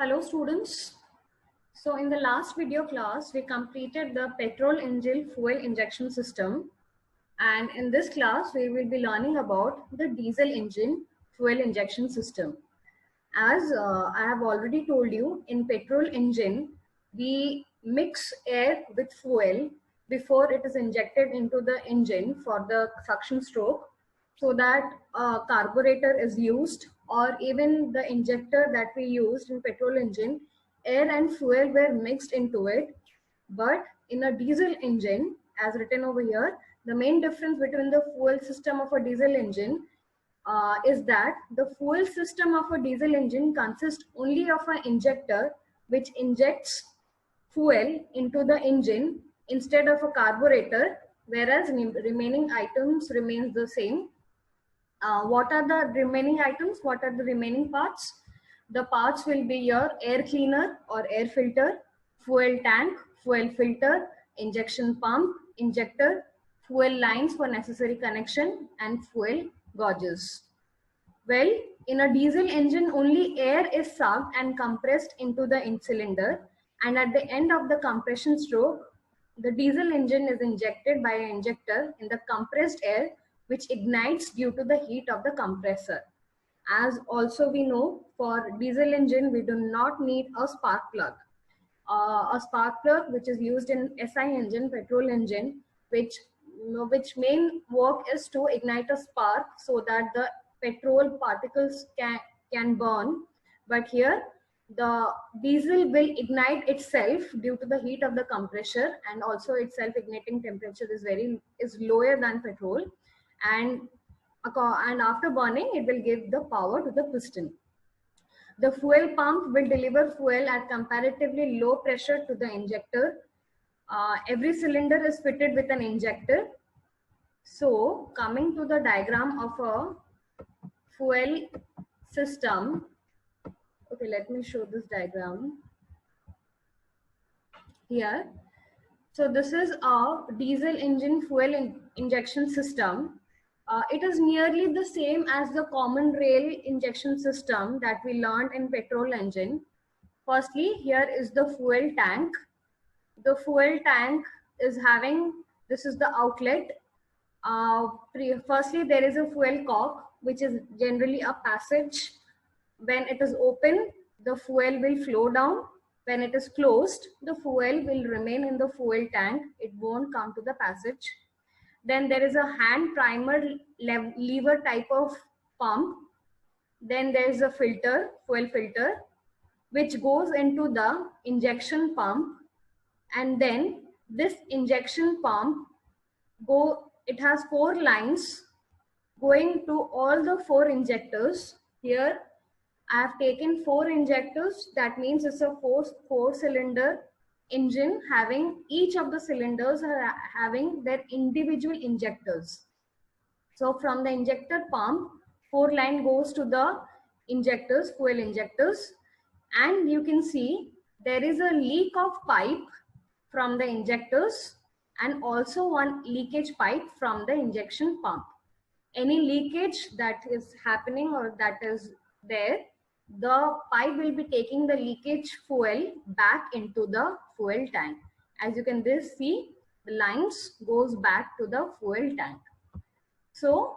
Hello students. So in the last video class, we completed the petrol engine fuel injection system. And in this class, we will be learning about the diesel engine fuel injection system. As I have already told you, in petrol engine, we mix air with fuel before it is injected into the engine for the suction stroke, so that carburetor is used, or even the injector that we used in petrol engine, air and fuel were mixed into it. But in a diesel engine, as written over here, the main difference between the fuel system of a diesel engine is that the fuel system of a diesel engine consists only of an injector which injects fuel into the engine instead of a carburetor, whereas remaining items remains the same. What are the remaining items? What are the remaining parts? The parts will be your air cleaner or air filter, fuel tank, fuel filter, injection pump, injector, fuel lines for necessary connection, and fuel gauges. Well, in a diesel engine, only air is sucked and compressed into the cylinder, and at the end of the compression stroke, the diesel engine is injected by an injector in the compressed air, which ignites due to the heat of the compressor. As also we know, for diesel engine, we do not need a spark plug. A spark plug which is used in SI engine, petrol engine, which main work is to ignite a spark so that the petrol particles can burn. But here the diesel will ignite itself due to the heat of the compressor, and also its self igniting temperature is lower than petrol, and after burning it will give the power to the piston. The fuel pump will deliver fuel at comparatively low pressure to the injector. Every cylinder is fitted with an injector. So coming to the diagram of a fuel system. Okay, let me show this diagram here. So this is a diesel engine fuel injection system. It is nearly the same as the common rail injection system that we learned in petrol engine. Firstly, here is the fuel tank. The fuel tank is having, this is the outlet. Firstly, there is a fuel cock, which is generally a passage. When it is open, the fuel will flow down. When it is closed, the fuel will remain in the fuel tank. It won't come to the passage. Then there is a hand primer lever type of pump. Then there is a filter, fuel filter, which goes into the injection pump. And then this injection pump, it has 4 lines going to all the 4 injectors. Here I have taken 4 injectors. That means it's a 4 cylinder engine, having each of the cylinders are having their individual injectors. So from the injector pump, 4 line goes to the injectors, fuel injectors, and you can see there is a leak of pipe from the injectors and also one leakage pipe from the injection pump. Any leakage that is happening or that is there, the pipe will be taking the leakage fuel back into the fuel tank. As you can see, the lines goes back to the fuel tank. So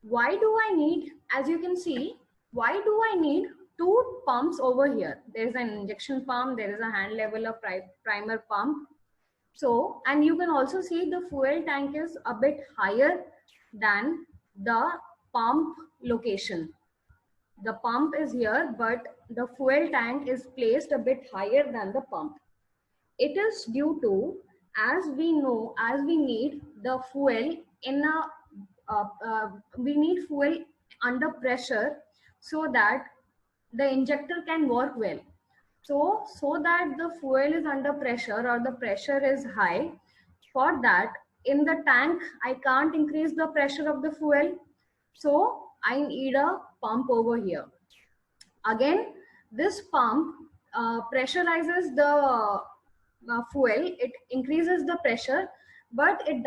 why do I need, as you can see, why do I need 2 pumps over here? There is an injection pump, there is a hand leveler primer pump. So, and you can also see the fuel tank is a bit higher than the pump location. The pump is here, but the fuel tank is placed a bit higher than the pump. It is due to, as we know, as we need the fuel in we need fuel under pressure so that the injector can work well. So that the fuel is under pressure or the pressure is high, for that in the tank I can't increase the pressure of the fuel, so I need a pump over here. Again, this pump pressurizes the fuel, it increases the pressure, but it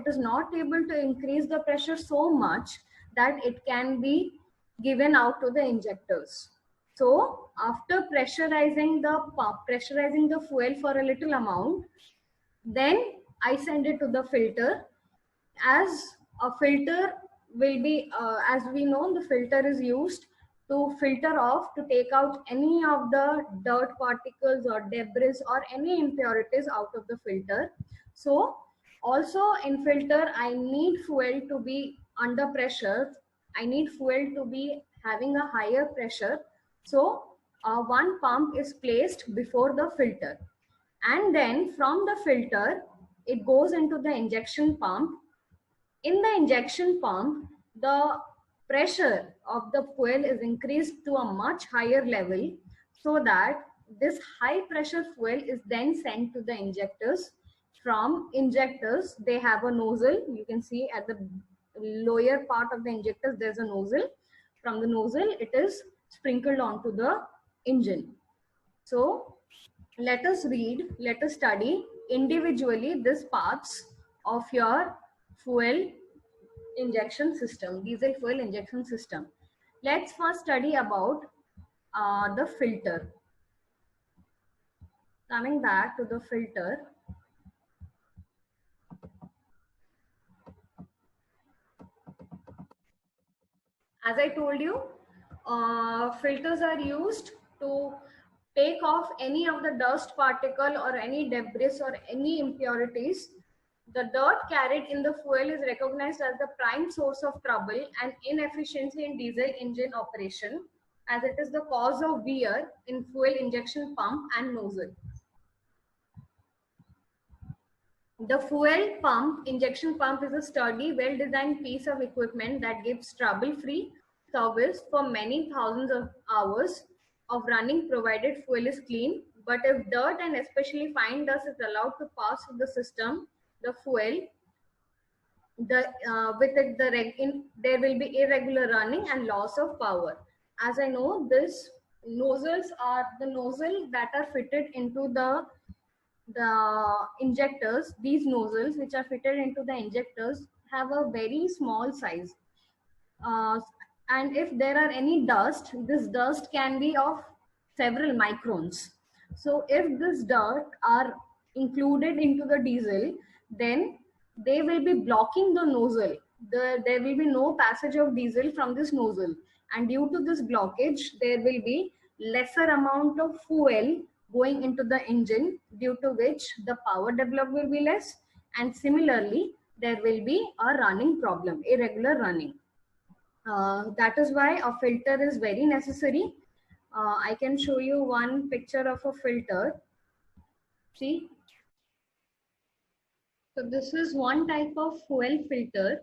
is not able to increase the pressure so much that it can be given out to the injectors. So after pressurizing the pump, pressurizing the fuel for a little amount, then I send it to the filter. As a filter will be, as we know, the filter is used to filter off, to take out any of the dirt particles or debris or any impurities out of the filter. So also in filter, I need fuel to be under pressure. I need fuel to be having a higher pressure. So one pump is placed before the filter, and then from the filter it goes into the injection pump. In the injection pump, the pressure of the fuel is increased to a much higher level, so that this high pressure fuel is then sent to the injectors. From injectors, they have a nozzle. You can see at the lower part of the injectors, there's a nozzle. From the nozzle, it is sprinkled onto the engine. So let us read, let us study individually these parts of your fuel injection system, diesel fuel injection system. Let's first study about the filter. Coming back to the filter, as I told you, filters are used to take off any of the dust particle or any debris or any impurities. The dirt carried in the fuel is recognized as the prime source of trouble and inefficiency in diesel engine operation, as it is the cause of wear in fuel injection pump and nozzle. The fuel pump, injection pump, is a sturdy, well-designed piece of equipment that gives trouble-free service for many thousands of hours of running, provided fuel is clean. But if dirt and especially fine dust is allowed to pass through the system, the fuel, with it, there will be irregular running and loss of power. As I know, this nozzles are the nozzle that are fitted into the injectors. These nozzles which are fitted into the injectors have a very small size, uh, and if there are any dust, this dust can be of several microns. So if this dirt are included into the diesel, then they will be blocking the nozzle. There will be no passage of diesel from this nozzle, and due to this blockage there will be lesser amount of fuel going into the engine, due to which the power developed will be less, and similarly there will be a running problem, irregular running. That is why a filter is very necessary. I can show you one picture of a filter. See, so this is one type of fuel filter.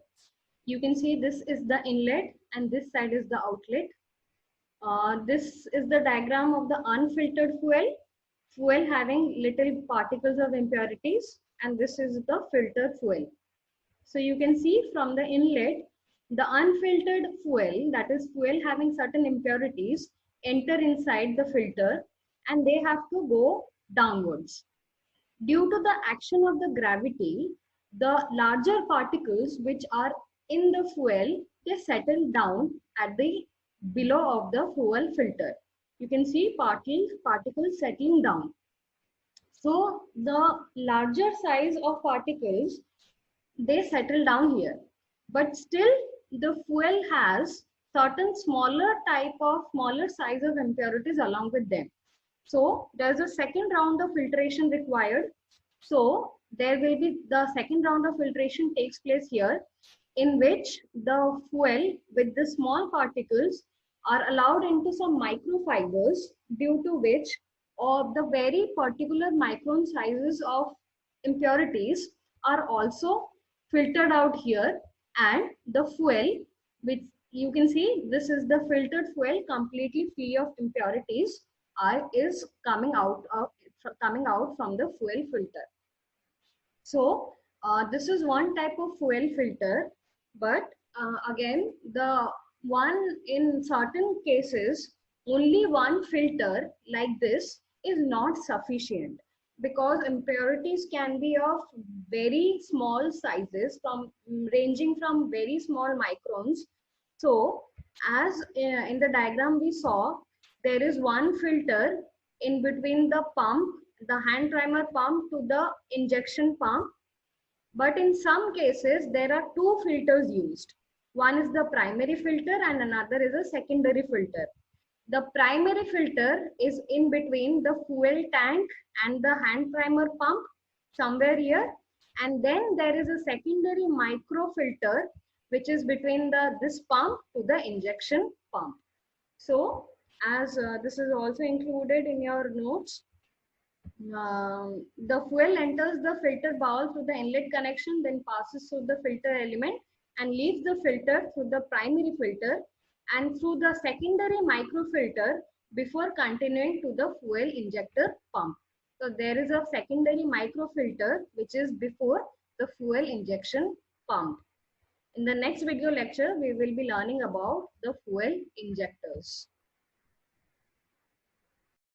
You can see this is the inlet and this side is the outlet. This is the diagram of the unfiltered fuel having little particles of impurities, and this is the filtered fuel. So you can see from the inlet, the unfiltered fuel, that is fuel having certain impurities, enter inside the filter and they have to go downwards. Due to the action of the gravity, the larger particles which are in the fuel, they settle down at the below of the fuel filter. You can see particles settling down. So the larger size of particles, they settle down here, but still the fuel has certain smaller size of impurities along with them. So there's a second round of filtration required. So there will be the second round of filtration takes place here, in which the fuel with the small particles are allowed into some microfibers, due to which of the very particular micron sizes of impurities are also filtered out here, and the fuel, which you can see, this is the filtered fuel completely free of impurities, is coming out from the fuel filter. So this is one type of fuel filter, but again, the one in certain cases, only one filter like this is not sufficient, because impurities can be of very small sizes, from ranging from very small microns. So as in the diagram we saw there is one filter in between the pump, the hand primer pump to the injection pump. But in some cases, there are two filters used. One is the primary filter and another is a secondary filter. The primary filter is in between the fuel tank and the hand primer pump, somewhere here. And then there is a secondary micro filter, which is between this pump to the injection pump. So, as this is also included in your notes, the fuel enters the filter bowl through the inlet connection, then passes through the filter element and leaves the filter through the primary filter and through the secondary microfilter before continuing to the fuel injector pump. So there is a secondary microfilter which is before the fuel injection pump. In the next video lecture, we will be learning about the fuel injectors.